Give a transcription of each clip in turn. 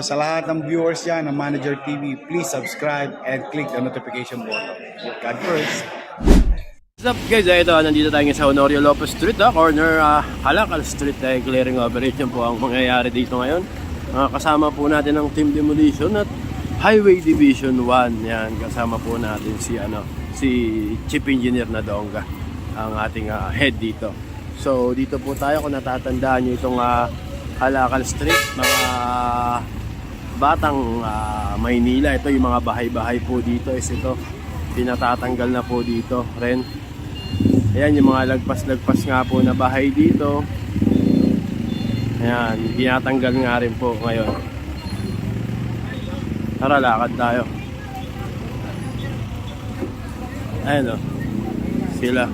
sa lahat ng viewers dyan ng Manager TV, please subscribe and click the notification button. God first. What's up guys? Ito, nandito tayo sa Honorio Lopez Street, corner Halakal Street. Clearing operation po ang mangyayari dito ngayon. Kasama po natin ang Team Demolition at Highway Division 1. Yan, kasama po natin si Chief Engineer Nadonga, ang ating head dito. So dito po tayo, kung natatandaan nyo itong Halakal Street, mga batang Maynila. Ito yung mga bahay-bahay po dito is ito. Pinatatanggal na po dito rin. Ayan yung mga lagpas-lagpas nga po na bahay dito. Ayan, tinatanggal nga rin po ngayon. Tara, lakad tayo. Ayan o, sila.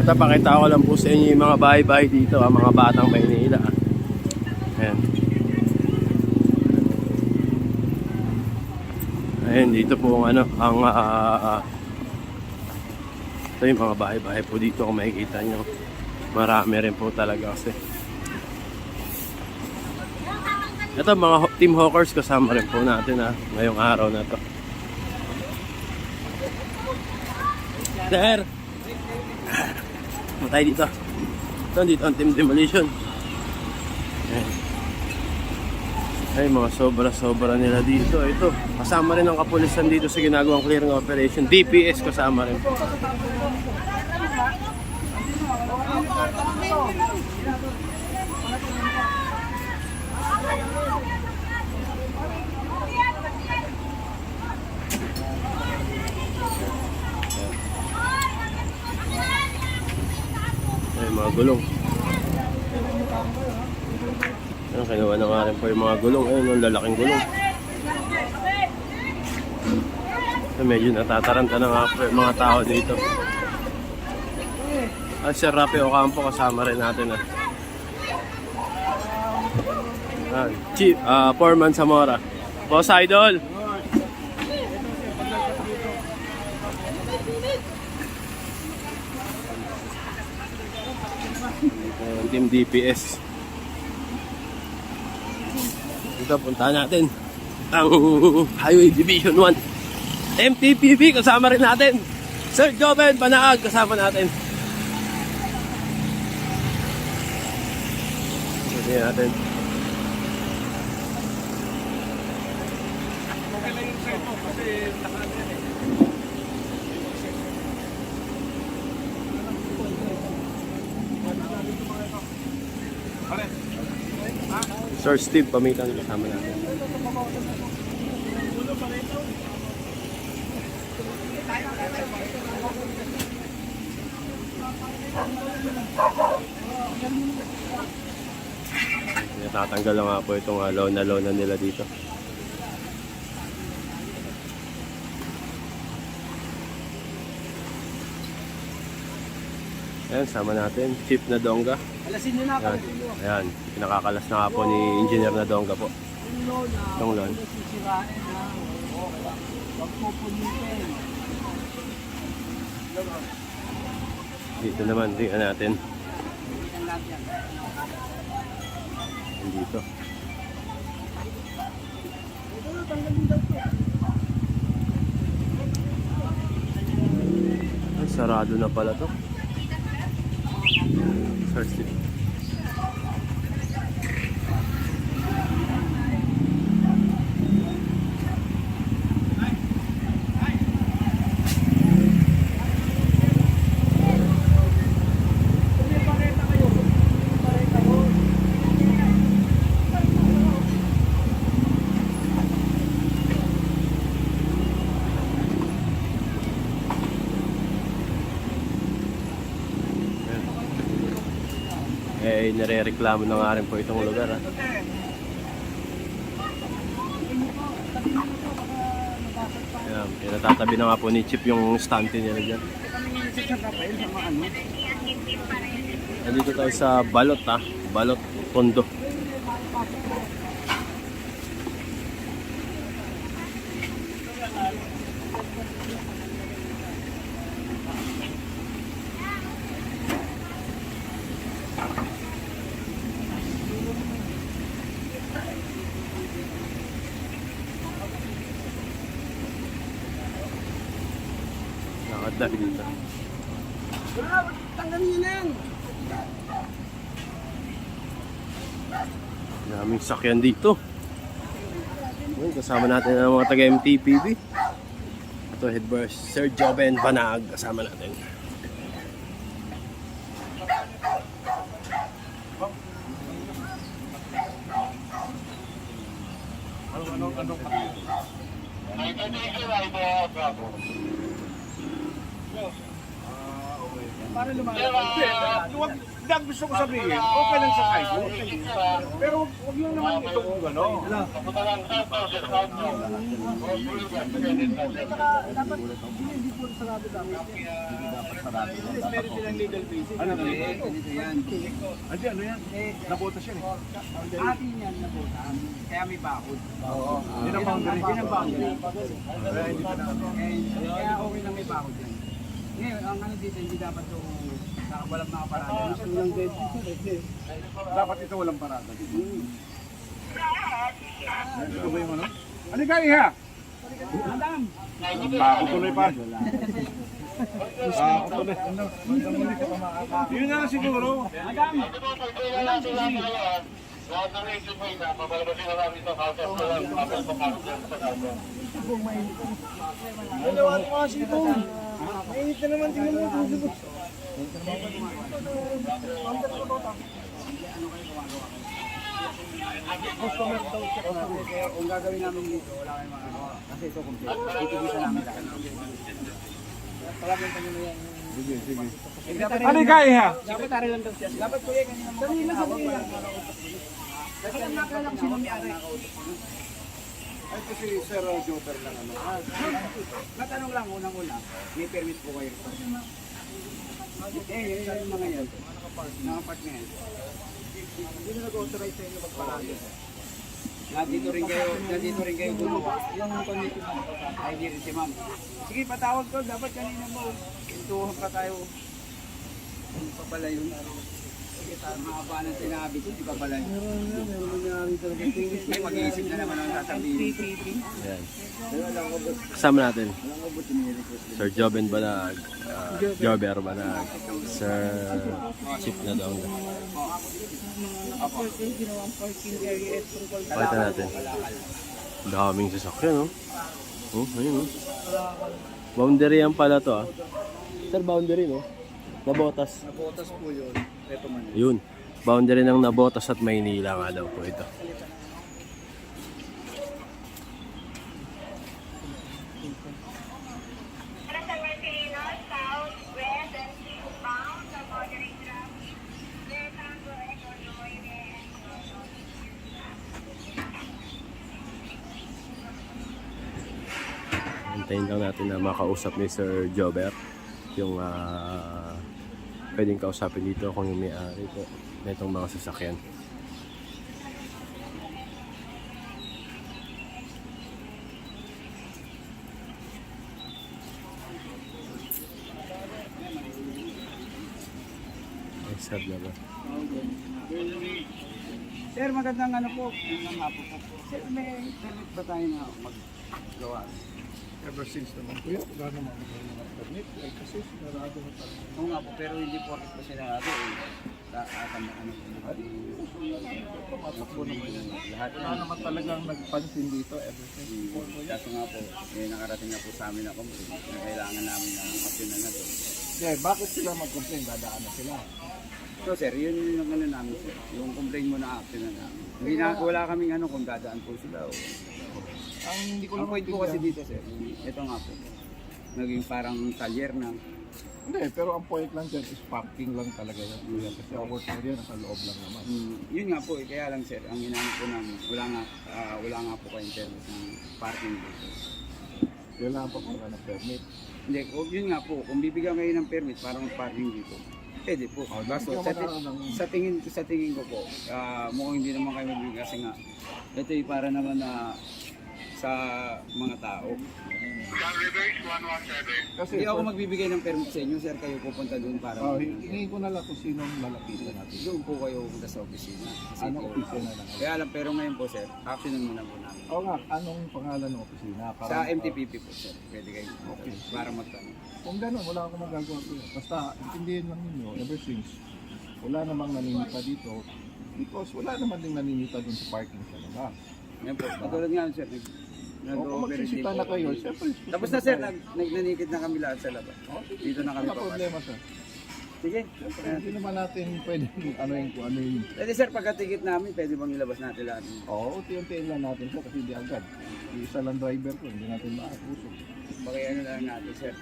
Ito, pakita ko lang po sa inyo yung mga bahay-bahay dito, mga batang Maynila. Ayan. Ayan, dito po ang ito yung mga bahay-bahay po dito, kung makikita nyo. Marami rin po talaga kasi. Ito, mga Team Hawkers, kasama rin po natin ngayong araw na to. Sir! Matay dito. Ito, dito ang Team Demolition. Ayan. Ay, mga sobra-sobra nila dito. Ito, kasama rin ang kapulisan dito sa ginagawang clearing operation. DPS kasama rin. Ay, mga gulong. Ayan, kinuha na nga rin po yung mga gulong. Ayun, yung lalaking gulong. So, medyo natataranta na nga po yung mga tao dito. Sir Rafi Ocampo, kasama rin natin. Chief, Foreman Zamora. Boss Idol! Team DPS. Ito, puntahan natin ang Highway Division 1. MTPB, kasama rin natin. Sir Joven Panaag, kasama natin. Sabi natin. Sir Steve Pamitan, kasama natin. Natatanggal lang nga po itong lona nila dito. Ayan, sama natin Chief Nadonga. Alasin nyo na ako. Ayan, pinakakalas na nga po ni Engineer Nadonga po. Itong loan. Dito naman, tingnan natin. Dito. Ay, sarado na pala to. First tip. Nire-reklamo na nga rin po itong lugar. Ayan, pinatatabi na nga po ni Chief yung stante nila dyan. Nandito tayo sa Balot Balot Tondo. Nakadahil dito. Daming sakyan dito. Ayun, kasama natin ang mga taga MTPB. Ito, head boss Sir Joven Banag, kasama natin. Para lumalang. Huwag gusto ko sabihin, okay lang sa kahit. Pero huwag yung naman ito kung gano'n. Meron silang legal basis. Ano na yan? Ano yan? Nabotas yan eh. Atin yan nabutan, kaya may bakod. Oo. Yun ang boundary. Yun ang boundary. Hindi pa na. Kaya okay na may bakod yan. Ngayon, ang ano dito, hindi dapat yung walang mga parada. Dapat ito walang parada. Ito ba yung ano? Ano ka iha? Madam! Bako tuloy pa. Bako tuloy. Yun na lang siguro. Madam! Dalawa at mga sipong. Mainit na naman, tingnan mo. Kung gagawin namin dito, wala kayong mga kasi ito complete. Itigisa namin lahat. Sige, sige. Dapat Ano ka iha? Dapat lang daw siya. Dapat kuya kanina mo. Dali lang, dali lang. Kasi ang nakalang sino may ari. Ay, ito si Sir Joter lang ano. Matanong lang unang-una, may permit po kayo. Yun yung mga yan. Nakapark na yan. Hindi na nag-authorize sa inyo magparado. Nandito rin kayo gumawa. Yung condition ay di rin si ma'am. Sige, patawag ko. Dapat kanina mo. Pintuhan pa tayo. Ano pa pala yun? Sige, mahaba ng sinabi ko. Di pa pala yun. Sige, mag-iisip na naman ang sasabihin. Ayan. Kasama natin Sir Joven Banag, Jover Banag, Sir Chief na daw. Pakita natin. Daming sasakyan, no? Oh, ayun, no? Boundary yan pala to, ah. Sir, boundary, no? Nabotas. Nabotas po yun. Ito man. Yun. Boundary ng Nabotas at Maynila nga daw po ito. Hintayin lang natin na makausap ni Sir Jober yung pwedeng kausapin dito kung yung may-ari po na itong mga sasakyan. Ay, sad na ba? Sir, magandang ano po. Magandang hapon po. Sir, may permit ba tayo na maggawa? Ever since naman po yun, wala naman ako ng permit. Ay, kasi sinarado na talaga. Oo nga po, pero hindi po ako pa sinarado eh. Ano po naman yun. Lahat Wala naman talagang nagpansin dito ever since. Kaso nga po, nakarating na po sa amin na complaint na kailangan namin ng aksyonan na doon. Yeah, bakit sila mag-complain? Dadaan na sila. So sir, yun yung ano namin sir. Yung complaint mo na aksyonan namin. Hindi na, wala kaming ano kung dadaan po sila o... Ang hindi ko Ang lang point po kasi dito sir, ito nga po. Naging parang talyer na. Hindi, pero ang point lang dyan is parking lang talaga yan. Kuya. Kasi ang work area nasa loob lang naman. Yun nga po, kaya lang sir, ang hinanap po namin, wala nga po kayong service ng parking dito. Kailangan pa pala ng permit. Hindi, yun nga po, kung bibigyan kayo ng permit para mag-parking dito, pwede po. Baso, sa tingin ko po, mukhang hindi naman kayo magbigay kasi nga, ito yung para naman na sa mga tao. Kasi Hindi ako magbibigay ng permit sa inyo, sir. Kayo pupunta doon para hingin ko na lang kung sino ang lalapitan natin. doon po kayo pupunta sa opisina. Sa Anong city. opisina na lang? Kaya alam, pero ngayon po, sir, actionan muna po namin. Oo nga, anong pangalan ng opisina? Sa MTPP po, sir. Pwede kayo Okay. para magtanong. Kung gano'n, wala akong magagawa po. Basta, intindihin lang ninyo, ever since, wala namang naninita dito, because wala naman din naninita dun sa parking sa labas. Yan po. Katulad nga, sir. O kung magsisita na kayo, siyempre, Tapos na, sir. Nagnanikit na kami lahat sa labas. Dito na kami wala papasok. problema, sir. Sige. Hindi naman natin pwedeng ano yung kung ano yung... Pwede, sir, pagkatikit namin, pwede bang ilabas natin lahat? Oo, unti-untiin lang natin po kasi hindi agad. Isa lang driver ko, hindi natin maapusok. Bakit ano lang natin, sir?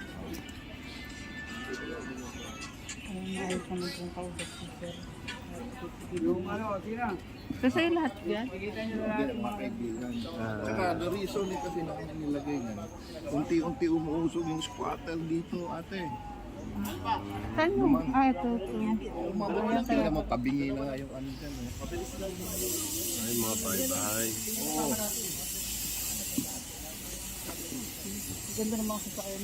Yung ano, Tina. Kasi lahat yan. Nakikita nyo na Hindi lahat. ang mga kaibigan. Saka the reason eh kasi na nilagay nga, unti-unti umuusog yung squatter dito, ate. Saan yung? Ito. Mabilis tingnan mo, tabingi na nga yung ano dyan. Ay, mga bahay-bahay. Ganda naman ako sa kayo.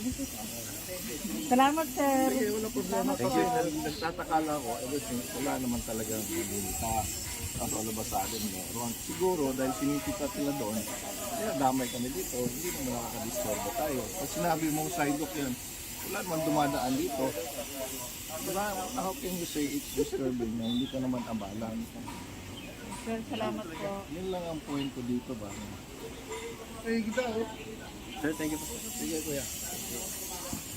Salamat, sir. Sige, wala problema kasi nagtataka lang ako, ever since wala naman talagang nabulita. Kaso alabasadin meron. Siguro dahil sinisita sila doon, kaya damay kami dito, hindi naman nakaka-disturbo tayo. Pag sinabi mong sidewalk yan, wala naman dumadaan dito. Diba, how can you say it's disturbing na hindi ka naman abalan? Sir, salamat po. Yun lang ang point ko dito ba? Eh, kita oh. Sir, thank you po. Sige kuya.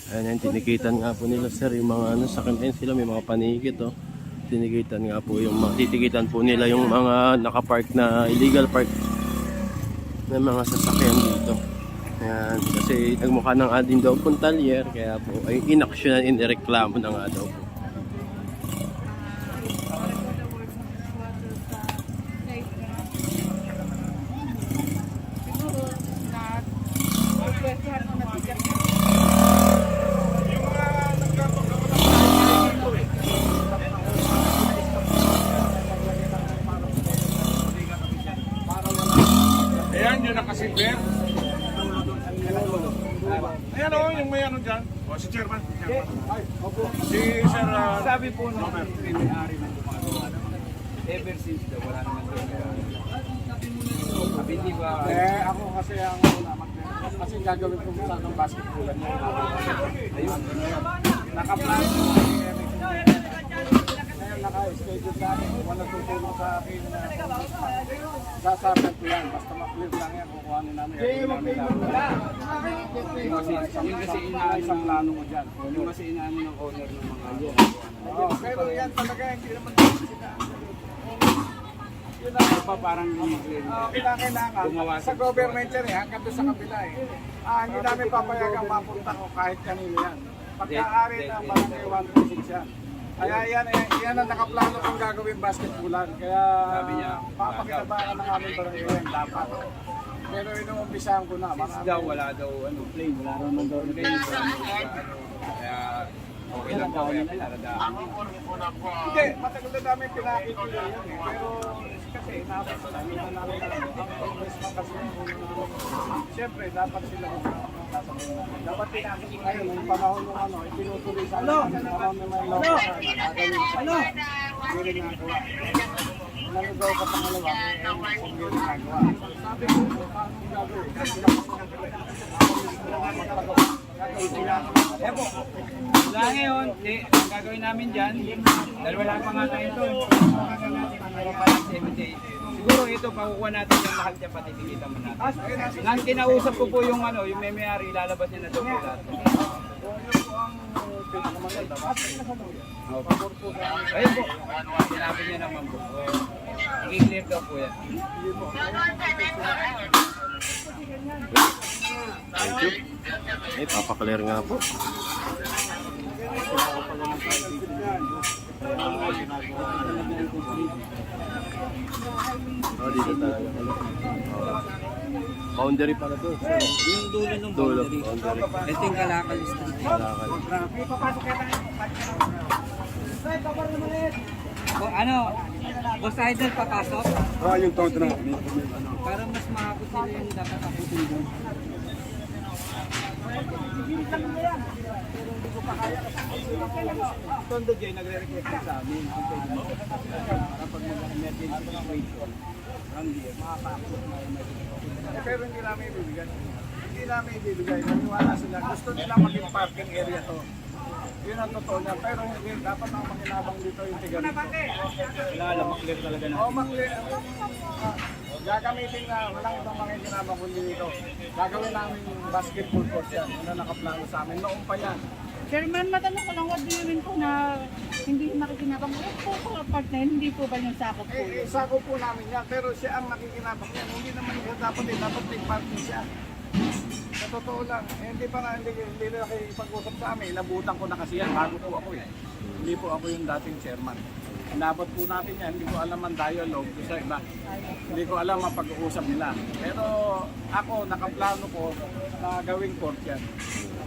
Ayan yan, tinikitan nga po nila sir yung mga ano, sa kantin sila, may mga panikit oh. Tinikitan nga po yung mga, titikitan po nila yung mga nakapark na illegal park na mga sasakyan dito. Ayan, kasi nagmukha ng adin daw pong talyer, kaya po ay inaksyonan, inireklamo na nga daw po. Siguro, pwestehan mo na siya. Ayan, yun nakasilver. Ayan o, yung may ano dyan. O, si Chairman. Si Sir... Sabi po nung may-ari ng gumagawa naman, ever since daw, wala naman daw. Sabi, di ba? ako kasi ang una. Kasi gagawin ko sa ng basketball. Ayun. Naka-plan. Ngayon naka-schedule sa akin. Wala tutulong sa akin. Sasakan ko yan. Basta ma-clear lang yan. Kukuhanin namin. Yung kasi Isang plano mo dyan. Yung kasi inaano ng owner ng mga Pero yan talaga hindi naman yun lang pa parang i-clear. kailangan. Sa government yan hanggang doon sa kabila hindi namin papayagang mapunta ko kahit kanino yan. Pagka-ari ng barangay 126 yan. Kaya yan ang nakaplano kong gagawin basketballan. Kaya Sabi niya, papakinabangan ng aming barangay yan dapat. Pero inuumpisahan ko na. Kasi daw wala daw ano plane, wala naman daw plane. Kaya okay lang daw kaya pinaradaan. Hindi, matagal na namin pinakikita yan Pero kasi naabot sa namin na namin ang Christmas kasi siyempre dapat sila sasabihin natin. Dapat pinakikita ngayon yung panahon ng ano, itinutuloy sa amin. Panahon ng may law. Ano? Hindi rin nagawa. Naligaw ka pangalawa, hindi rin nagawa. Sabi ko, paano gagawin? Epo, wala ngayon, ang gagawin namin dyan, dahil wala pa nga tayo ito, meron pa lang 70. Siguro ito, pakukuha natin yung mahal dyan, patitigita mo natin. Nang kinausap ko po yung ano, yung may-ari, lalabas niya na ito po lahat. Ayun po, sinabi niya naman po. I-clear daw po yan. Thank you. Eh, papaklear nga po. Oh, dito tayo. Oh. Boundary pala to. Yung dulo ng Dulo. boundary. Boundary. Ito yung Kalakal Street. Kalakal. O, ano, Boss Idol papasok. Yung toad na. Para mas mahapot nila yung dapat akutin doon. Tondo Jay, nagre-request sa amin. Para pag mag-emergency situation, hindi, makakakot na yung Pero hindi namin ibibigay. Hindi namin ibibigay. Maniwala sila. Gusto nila maging parking area to. Yun ang totoo niya. Pero hindi, dapat ang manginabang dito yung tiga dito. Kilala, maklear talaga na. Oo, gagamitin na, walang ibang manginabang kundi dito. Gagawin namin yung basketball court yan. Yun ang nakaplano sa amin. Noong pa yan. Chairman, matanong ko lang, what do you mean po na hindi makikinabang po po part na yun, hindi po ba yung sakop po yun? Sako po namin yan. Pero siya ang nakikinabang yan. Hindi naman siya dapat dapat may parking siya. Sa totoo lang, hindi pa na, hindi na kayo ipag-usap sa amin. Inabutan ko na kasi yan, bago po ako eh. Hindi po ako yung dating chairman. Inabot po natin yan, hindi ko alam ang dialogue sa iba. Hindi ko alam ang pag-uusap nila. Pero ako, nakaplano ko na gawing court yan.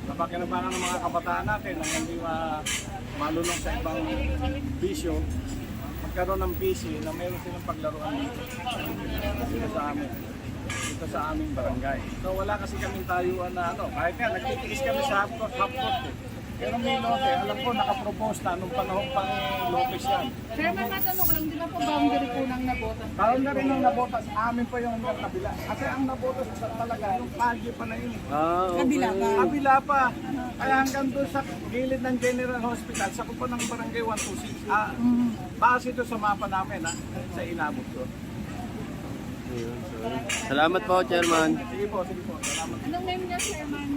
Napakinabangan ng mga kabataan natin na hindi malulong sa ibang bisyo. Magkaroon ng PC na meron silang paglaruan dito sa amin. Dito sa aming barangay. So wala kasi kaming tayuan na kahit nga nagtitiis kami sa half court eh. Pero may lote, alam ko nakapropose na nung panahon pa ni Lopez yan. Chairman, matanong ko lang, di ba po boundary po ng nabotas? Parang na rin ang nabotas, amin pa yung hanggang kabila. Kasi ang nabotas talaga, yung kalye pa na yun. Kabila pa. Kabila pa. Kaya hanggang doon sa gilid ng General Hospital, sa kupa ng Barangay 126. Base ito sa mapa namin, sa inabot ko. Salamat po, Chairman. Sige po, sige po. Salamat. Anong name niya, Chairman?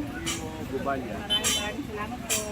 Gubal yan. Maraming salamat po.